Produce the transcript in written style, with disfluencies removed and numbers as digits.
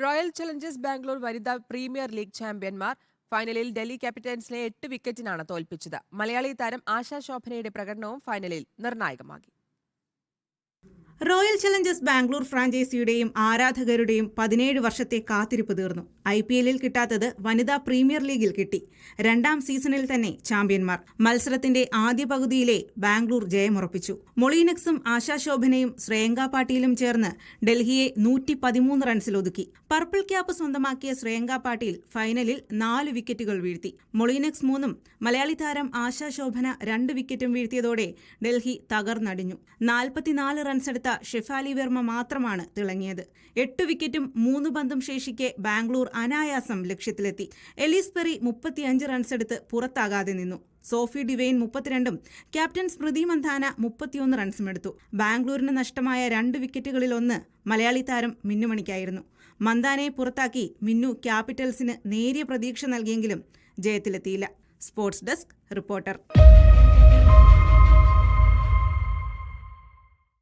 Royal Challengers Bangalore വനിതാ premier league ചാമ്പ്യന്മാർ. ഫൈനലിൽ ഡൽഹി ക്യാപിറ്റൽസിനെ 8 വിക്കറ്റിനാണ് തോൽപ്പിച്ചത്. മലയാളി താരം ആശാ ശോഭനയുടെ പ്രകടനവും ഫൈനലിൽ നിർണായകമാക്കി. റോയൽ ചലഞ്ചേഴ്സ് ബാംഗ്ലൂർ ഫ്രാഞ്ചൈസിയുടെയും ആരാധകരുടെയും 17 വർഷത്തെ കാത്തിരിപ്പ് തീർന്നു. IPL-ൽ കിട്ടാത്തത് വനിതാ പ്രീമിയർ ലീഗിൽ കിട്ടി. 2ാം സീസണിൽ തന്നെ ചാമ്പ്യന്മാർ. മത്സരത്തിന്റെ ആദ്യ പകുതിയിലെ ബാംഗ്ലൂർ ജയമുറപ്പിച്ചു. മൊളീനക്സും ആശാ ശോഭനയും ശ്രേയങ്ക പാട്ടീലും ചേർന്ന് ഡൽഹിയെ 113 റൺസിൽ ഒതുക്കി. പർപ്പിൾ ക്യാപ്പ് സ്വന്തമാക്കിയ ശ്രേയങ്ക പാട്ടീൽ ഫൈനലിൽ 4 വിക്കറ്റുകൾ വീഴ്ത്തി. മൊളീനക്സ് 3-ഉം മലയാളി താരം ആശാ ശോഭന 2 വിക്കറ്റും വീഴ്ത്തിയതോടെ ഡൽഹി തകർന്നടിഞ്ഞു. 44 റൺസെടുത്ത ഷെഫാലി വർമ്മ മാത്രമാണ് തിളങ്ങിയത്. 8 വിക്കറ്റും 3 പന്തും ശേഷിക്കെ ബാംഗ്ലൂർ അനായാസം ലക്ഷ്യത്തിലെത്തി. എലീസ് പെറി 35 റൺസെടുത്ത് പുറത്താകാതെ നിന്നു. സോഫി ഡിവൈൻ 32-ഉം ക്യാപ്റ്റൻ സ്മൃതി മന്ധാന 31 റൺസുമെടുത്തു. ബാംഗ്ലൂരിന് നഷ്ടമായ 2 വിക്കറ്റുകളിലൊന്ന് മലയാളി താരം മിന്നുമണിക്കായിരുന്നു. മന്ദാനയെ പുറത്താക്കി മിന്നു ക്യാപിറ്റൽസിന് നേരിയ പ്രതീക്ഷ നൽകിയെങ്കിലും ജയത്തിലെത്തിയില്ല. Sports desk reporter.